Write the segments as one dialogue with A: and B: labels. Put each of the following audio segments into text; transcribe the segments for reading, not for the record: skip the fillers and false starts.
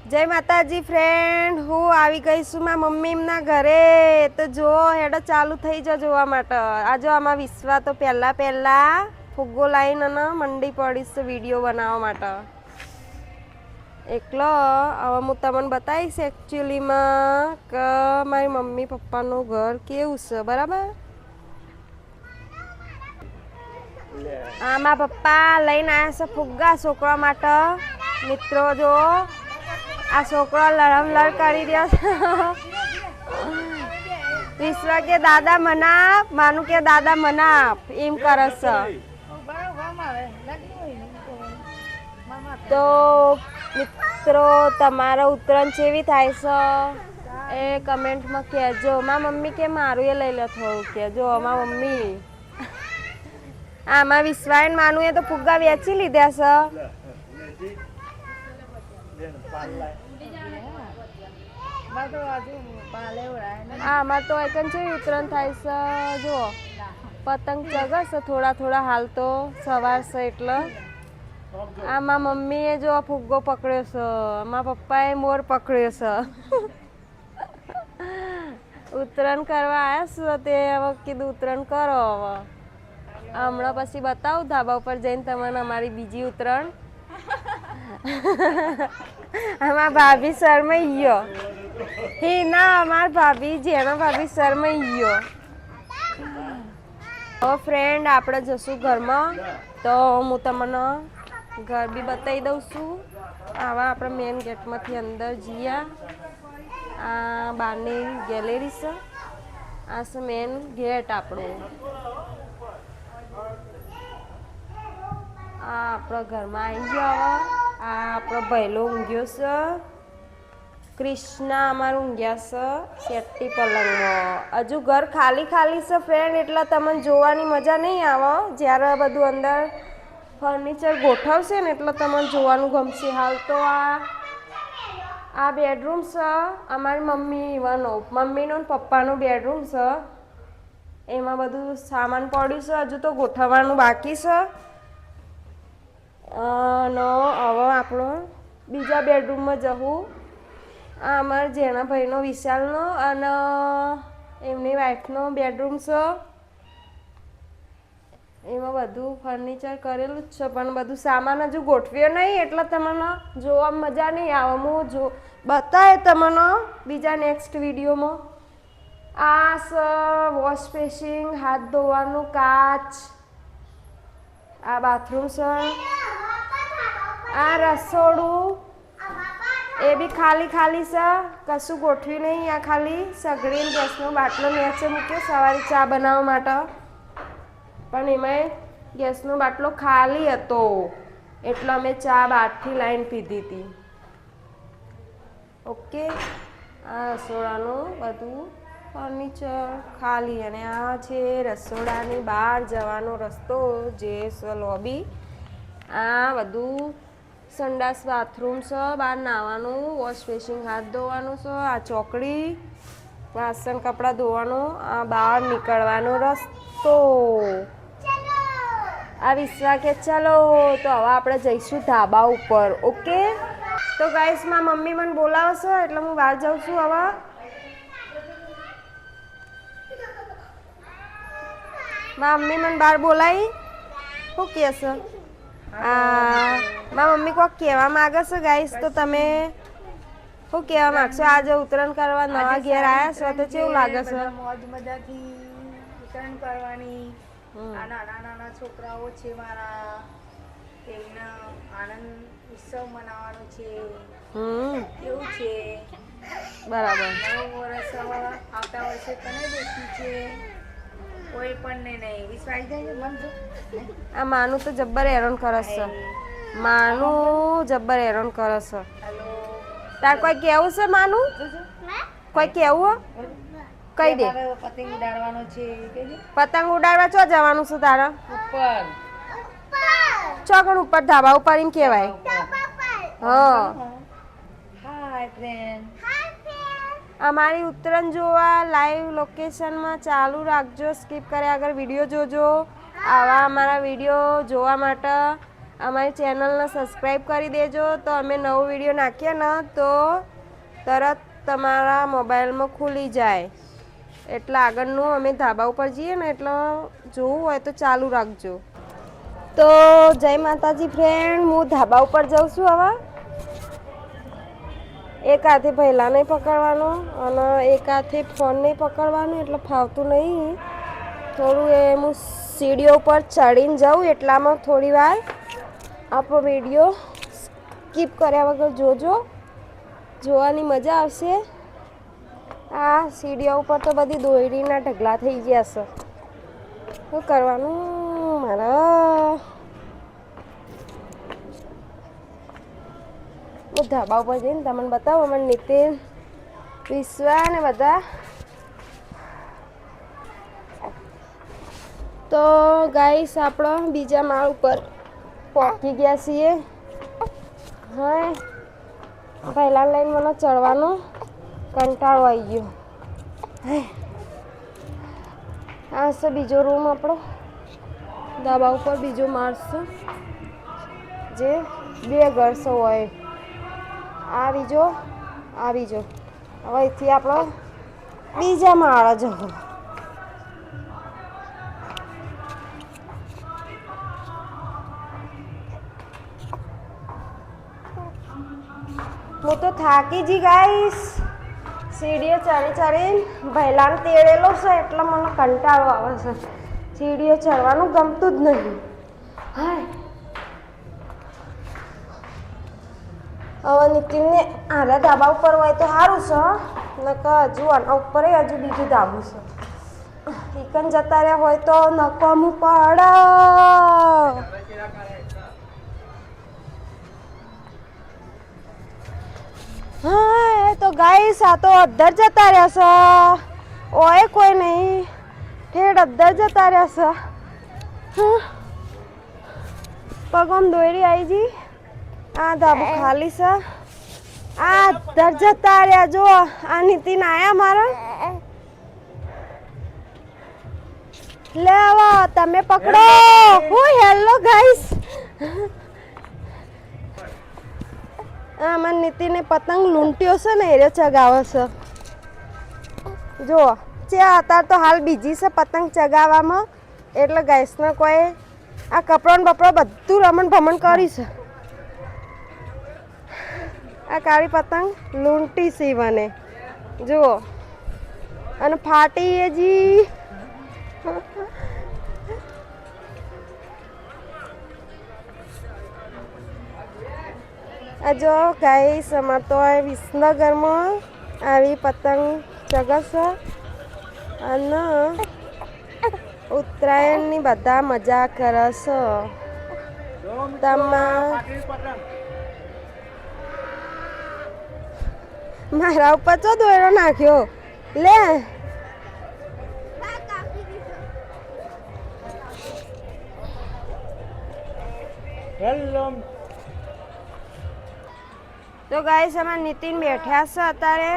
A: જય માતાજી ફ્રેન્ડ, હું આવી ગઈ છું મારા મમ્મીના ઘરે. તો જો હેડો ચાલુ થઈ જાઓ જોવા માટે. આ જો આમાં વિશ્વા તો પહેલા ફુગ્ગો લાવીને અને મંડી પડીશ વિડીયો બનાવવા માટે. એકલો હવે હું તમને બતાવીશ એકચ્યુઅલીમાં કે મારી મમ્મી પપ્પાનું ઘર કેવું છે, બરાબર. મારા પપ્પા લઈને આવ્યા છે ફુગ્ગા છોકરા માટે. મિત્રો જો આ છોકરો લડમ કરી રહ્યો છે. વિશ્વ કે દાદા મનાપ, માનું કે દાદા મનાપ એમ કરે છે. તો મિત્રો તમારા ઉત્તરાયણ કેવી થાય છે એ કમેન્ટમાં કહેજો. મારા મમ્મી કે મારું એ લઈ લે થોડું કહેજો. મારા મમ્મી આમાં વિશ્વાયન માનું એ તો ફુગ્ગા વેચી લીધા છે. આમાં તો એકન છે ઉત્તરાયણ થાય છે. જુઓ પતંગ ચગશે થોડા હાલ તો સવાર છે એટલે. આમાં મમ્મીએ જો ફુગ્ગો પકડ્યો છે, મારા પપ્પાએ મોર પકડ્યો છે. ઉત્તરાયણ કરવા આવ્યા છે તે હવે કીધું ઉત્તરાયણ કરો. હવે હમણાં પછી બતાવું ધાબા ઉપર જઈને તમને અમારી બીજી ઉત્તરાયણ. અમારા ભાભી શરમાઈ ગયો. હી ના અમારા ભાભી જેના ભાભી શરમાઈ ગયો. હવે ફ્રેન્ડ આપણે જશું ઘરમાં, તો હું તમને ઘર બી બતાવી દઉં છું. આવા આપણે મેઇન ગેટમાંથી અંદર જઈએ. આ બહારની ગેલેરી છે, આ છે મેઇન ગેટ આપણું. આ આપણા ઘરમાં આવી ગયો. હવે આ આપણો ભૈલો ઊંઘ્યો છે. કૃષ્ણા અમારું ઊંઘ્યા છે શેટ્ટી પલંગમાં. હજુ ઘર ખાલી છે ફ્રેન્ડ, એટલે તમને જોવાની મજા નહીં આવે. જ્યારે બધું અંદર ફર્નિચર ગોઠવશે ને એટલે તમને જોવાનું ગમશે. હાલ તો આ બેડરૂમ છે અમારી મમ્મીનો પપ્પાનો બેડરૂમ છે. એમાં બધું સામાન પડ્યું છે, હજુ તો ગોઠવવાનું બાકી છે. અને હવે આપણો બીજા બેડરૂમમાં જવું. આ અમારા જેના ભાઈનો વિશાલનો અને એમની વાઈફનો બેડરૂમ છે. એમાં બધું ફર્નિચર કરેલું જ છે, પણ બધું સામાન હજુ ગોઠવ્યો નહીં એટલે તમને જોવા મજા નહીં આવે. હું બતાવે તમને બીજા નેક્સ્ટ વિડીયોમાં. આ છે વોશ બેસિન, હાથ ધોવાનું કાચ. આ બાથરૂમ છે. આ રસોડું એ બી ખાલી છે, કશું ગોઠવ્યું નહીં. આ ખાલી સગડીને ગેસનો બાટલો નીચે મૂક્યો સવારે ચા બનાવવા માટે, પણ એમાંય ગેસનો બાટલો ખાલી હતો એટલે અમે ચા બહારથી લાઈન પીધી હતી. ઓકે, આ રસોડાનું બધું ફર્નિચર ખાલી. અને આ છે રસોડાની બહાર જવાનો રસ્તો, જે છે લોબી. આ બધું સંડાસ બાથરૂમ છે, બહાર નાહવાનું, વોશ બેસિન, હાથ ધોવાનું છે. આ ચોકડી, વાસણ કપડાં ધોવાનું. આ બહાર નીકળવાનો રસ્તો. આ વિશ્વા કે ચાલો, તો હવે આપણે જઈશું ધાબા ઉપર. ઓકે, તો ગાઈસ મારી મમ્મી મને બોલાવે છે એટલે હું બહાર જાઉં છું. હવે મારી મમ્મી મને બહાર બોલાવી. શું કહે છે? મારી મમ્મી કોઈક કહેવા માગે છે ગાઈસ, તો તમે શું કહેવા માગશો? આજે ઉત્તરાયણ કરવા નવા ઘેર આવ્યા છો તો કેવું લાગે છે?
B: મોજ મજાથી ઉત્તરાયણ કરવાની. આ નાના છોકરાઓ છે મારા, એમને આનંદ ઉત્સવ મનાવવાનો છે. એવું છે,
A: બરાબર.
B: નવું વર્ષ આવતા વર્ષે તને બેસી છે, કોઈ પણ નહીં. વિશ્વાસ જાય મન તો.
A: આ માનું તો જબ્બર હેરાન કરે છે. માનું જબ્બર હેરાન કરે છે. તાર કોઈ કેવું છે માનું? કોઈ કેવું? કહી દે.
B: પતંગ ઉડાડવાનો છે.
A: પતંગ ઉડાડવા ચો જવાનું છે તારે?
B: ઉપર
A: ચોકડ ઉપર, ધાબા ઉપર એમ કહેવાય. હા.
B: Hi friend.
A: અમારી ઉત્તરાયણ જોવા લાઈવ લોકેશનમાં ચાલુ રાખજો. સ્કીપ કર્યા આગળ વિડીયો જોજો. આવા અમારા વિડીયો જોવા માટે અમારી ચેનલને સબસ્ક્રાઈબ કરી દેજો, તો અમે નવો વિડીયો નાખીએ ને તો તરત તમારા મોબાઈલમાં ખુલી જાય. એટલે આગળનું અમે ધાબા ઉપર જઈએ ને એટલે જોવું હોય તો ચાલુ રાખજો. તો જય માતાજી ફ્રેન્ડ, હું ધાબા ઉપર જાઉં છું. હવે એક હાથે પહેલાં નહીં પકડવાનો અને એક હાથે ફોન નહીં પકડવાનો, એટલે ફાવતું નહીં. થોડું એ હું સીડીઓ ઉપર ચડીને જાઉં એટલામાં થોડી વાર આપણો વિડીયો સ્કીપ કર્યા વગર જોજો, જોવાની મજા આવશે. આ સીડીઓ ઉપર તો બધી દોયડીના ઢગલા થઈ ગયા છે. શું કરવાનું મારા? હું ધાબા ઉપર જઈને તમને બતાવું. અમારે નીતિન, વિશ્વા ને બધા. તો ગાઈસ આપણો બીજા માળ ઉપર પહોંચી ગયા છીએ. હા, પહેલા લાઈન મને ચડવાનો કંટાળો આવી ગયો. આ છે બીજો રૂમ આપણો, ધાબા ઉપર બીજો માળ છે, જે 2 ઘરસો હોય. આ બીજો, આ બીજો. હવે અહીંથી આપણો બીજા માળ જવો. હું તો થાકી જી ગાઈસ, સીડીએ ચડી ભૈલાને તેડેલો છે એટલે મને કંટાળો આવે છે. સીડીએ ચડવાનું ગમતું જ નહીં. હાય, હવે નીતિનને આરા ધાબા ઉપર હોય તો સારું છે, નકર હજુ આના ઉપર હજુ બીજું ધાબું છે. એકન જતા રહ્યા હોય તો નકામું પડે. હા, તો ગાઈસ આ તો અદ્ધર જતા રહ્યા છે. ઓય કોઈ નહીં, ઠેઠ અદ્ધર જતા રહ્યા છે. પગમ દોરી આવી જી. આ ધાબુ ખાલી છે. આ અદ્ધર જતા રહ્યા. જો આ નીતિન આયા મારા. લે આવો, તમે પકડો. હેલો ગાઈસ, આમાં નીતિને પતંગ લૂંટ્યો છે ને એ ચગાવે છે. જો અત્યારે તો હાલ બીજી છે પતંગ ચગાવવામાં, એટલે ગાઈસને કોઈ આ કપડો બપડો બધું રમણ ભમણ કરી છે. આ કાળી પતંગ લૂંટી છે મને, જુઓ. અને ફાટી એ જી. આ જો ગાઈસ, અમારે તો વિસનગરમાં આવી પતંગ ચગશે અને ઉત્તરાયણની બધા મજા કરે છે. મારા ઉપર તો દોયડો નાખ્યો. લે તો ગાઈસ, અમારા નીતિન બેઠ્યા છે અત્યારે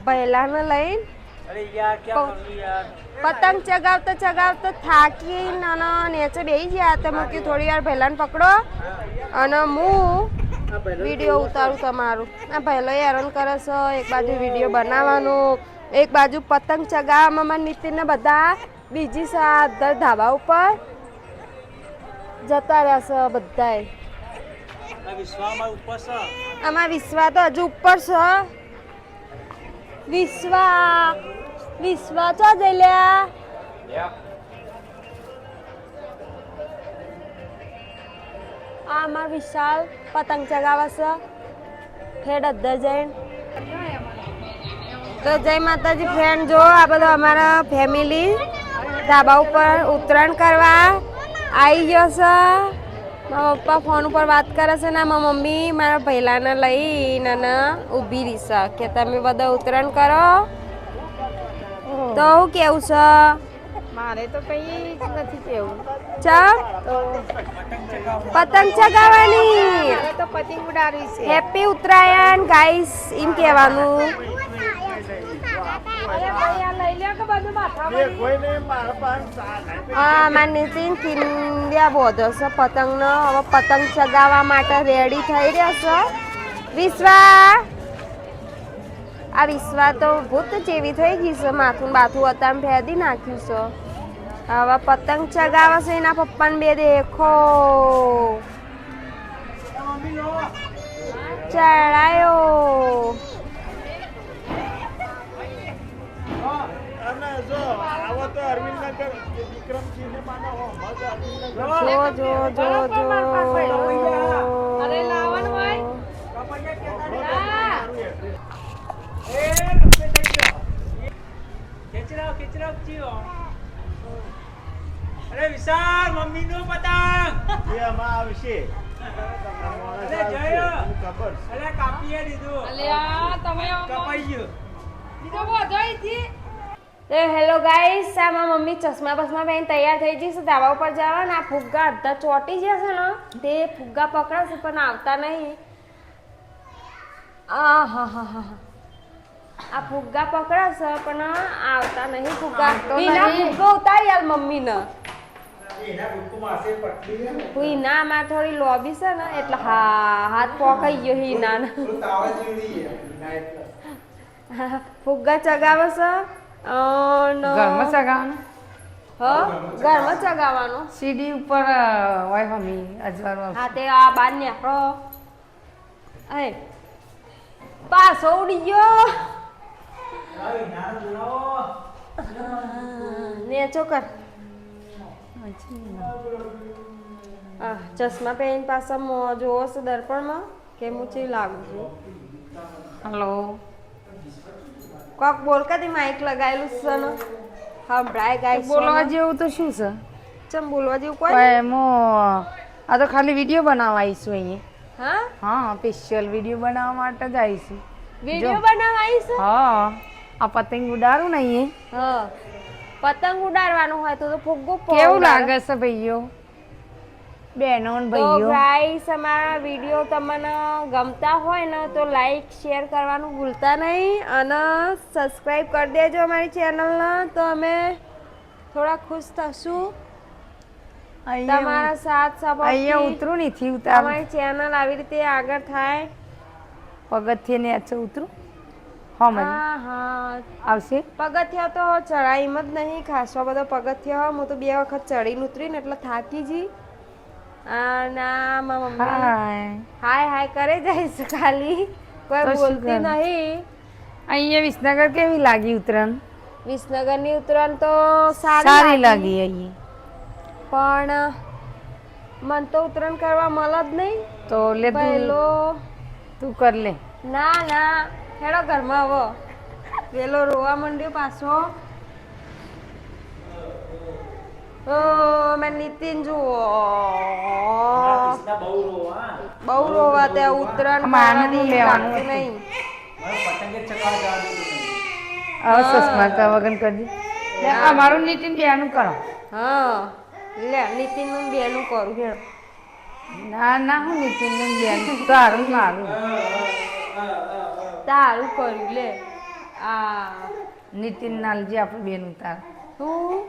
A: પહેલાને લઈને. પતંગ ચગાવતા થાકીને અને નીચે બેસી ગયા. તમે કે થોડી વાર પહેલાને પકડો અને હું વિડીયો ઉતારું તમારું. આ પહેલો હેરાન કરે છે, એક બાજુ વિડીયો બનાવવાનો, એક બાજુ પતંગ ચગાવવામાં. મારા નીતિનને બધા બીજી છે ધાબા ઉપર જતા રહેશે બધાય. આમાં વિશ્વા તો હજુ ઉપર છે. વિશ્વા ચો જઈ લ્યા. આ અમાર વિશાલ પતંગ ચગાવે છે ઠેઠ અદ્ધર જઈને. તો જય માતાજી ફ્રેન્ડ, જો આ બધો અમારા ફેમિલી ધાબા ઉપર ઉત્તરાયણ કરવા આવી ગયો છે. મારા પપ્પા ફોન ઉપર વાત કરે છે ને મારા મમ્મી મારા ભૈલાને લઈને ઊભી રહી છે કે તમે બધા ઉત્તરાયણ કરો. તો હું કેવું છે?
B: મારે તો કઈ જ નથી કેવું.
A: ચા પતંગ ચગાવવાની,
B: તો પતંગ ઉડાડવી છે.
A: હેપી ઉત્તરાયણ ગાઈસ એમ કહેવાનું. અરે ભાઈ આ લઈ લે કે બધું માથામાં
C: એ કોઈ નહીં મારા પાસે ચા નહીં.
A: આ માર નીતિન કિંડિયા બોધો છે પતંગનો હવે પતંગ ચગાવવા માટે રેડી થઈ રહ્યા છે વિશ્વા આ વિશ્વા તો ભૂત જેવી થઈ ગઈ છે માથું બાથું અત્યારે ફેદી નાખ્યું છે હવે પતંગ ચગાવે છે એના પપ્પાને બે દેખો ચડાયો
C: અને જો આવો તો અરવિંદનગર વિક્રમસિંહને માનો હો મજ અરવિંદનગર
A: જો જો જો જો
B: અરે લાવણ ભાઈ
D: અરે વિશાલ મમ્મી નો પતંગ
C: એ આમાં આવશે
D: અરે જય
C: ખબર છે.
D: અરે કાપીએ દીધું
B: અલ્યા તમે
D: કપાઈ ગયું
B: બીજો બોધો અહીંથી
A: તો હેલો ગાઈસ આમાં મમ્મી ચશ્મા બસમાં પહેરીને તૈયાર થઈ જઈશ ધાબા ઉપર જવા ને આ ફુગ્ગા અડધા ચોટી જશે ને તે ફુગ્ગા પકડાશે પણ આવતા નહીં આ હા હા હા આ ફુગ્ગા પકડાશે પણ આવતા નહીં ફુગ્ગા ઈના ફુગ્ગો ઉતારી યાર મમ્મીને હિના માં થોડી લોબી છે ને એટલે હા હાથ પોકાઈ ગયો હિના ફુગ્ગા ચગાવે છે
B: ઘરમાં સગાવાનું
A: ઘરમાં ચગાવવાનું
B: સીડી ઉપર હોય મમ્મી અજવાળું
A: હા તે આ બાર નેકળો એ પાછો ઉડી ગયો નેચો કર ચશ્મા પહેરીને પાછા જોવો છે દર્પણમાં કે હું ચેવી લાગુ છું
B: હલો
A: કોક બોલ કદી માઇક લગાવેલું છે ને સંભળાય ગાય
B: બોલવા જેવું તો શું છે
A: ચમ બોલવા જેવું કોઈ
B: પણ એમાં આ તો ખાલી વિડીયો બનાવવા આવીશું અહીંયા
A: હા
B: હા સ્પેશિયલ વિડીયો બનાવવા માટે જ આવીશું
A: વિડીયો બનાવવા આવીશું
B: હા આ પતંગ ઉડાડું ને અહીંયા
A: હા પતંગ ઉડાડવાનું હોય તો ફુગ્ગો
B: કેવું લાગે છે ભાઈઓ બહેનો ને
A: તો
B: ભાઈઓ
A: ગાઈસ અમારા વિડીયો તમને ગમતા હોય ને તો લાઈક શેર કરવાનું ભૂલતા નહીં અને સબસ્ક્રાઈબ કરી દેજો અમારી ચેનલને તો અમે થોડા ખુશ થશું તમારા સાથ
B: અહીંયા
A: સપોર્ટ
B: ઉતરું નથી ઉતાર
A: અમારી ચેનલ આવી રીતે આગળ થાય
B: પગથિયે નીચે ઉતરું હા મને
A: હા હા
B: આવશે
A: પગથિયા તો ચડાઈમ જ નહીં ખાસો બધો પગથિયા હું તો 2 વખત ચડીને ઉતરીને એટલે થાકી જી અને આ મારા મમ્મી
B: હાય
A: હાય હાય કરે જઈશ ખાલી કોઈ
B: તો શું
A: બોલતી
B: કરું?
A: નહીં
B: અહીંયા વિસનગર કેવી લાગી ઉતરણ
A: વિસનગરની ઉતરાણ તો
B: સારી
A: સારી
B: લાગી અહીંયા
A: પણ મન તો ઉતરાણ કરવા મળે જ નહીં
B: તો લે
A: પહેલો
B: તું કર લે
A: ના ના હેડો ઘરમાં આવો પેલો રોવા માંડ્યો પાછો ઓ મેં નીતિન જુઓ બહુ રોવા ત્યાં ઉતરાણ
B: માનું
A: કરવાની
B: લેવાનું
A: લાગતું
B: હતું.
A: નહીં
B: હવે સસમા કા વગન કરજે લે અમારું નીતિન બેનું કરો
A: હા લે નીતિન નું બેનું કરું હેડો
B: ના ના હું નીતિન નું બેનું તારું મારું
A: તારું કર્યું લે આ
B: નીતિન નાલજી આપણું બેનું તાર
A: તું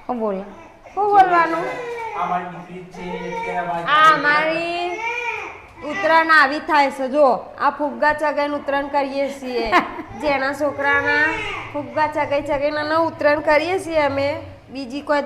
B: હું બોલ
A: શું બોલવાનું આ મારી ઉત્તરાયણ આવી થાય છે જો આ ફુગ્ગા ચગાઈને ઉત્તરાયણ કરીએ છીએ જેના છોકરાના ફુગ્ગા ચગાઈ ચગાઈને ઉત્તરાયણ કરીએ છીએ અમે બીજી કોઈ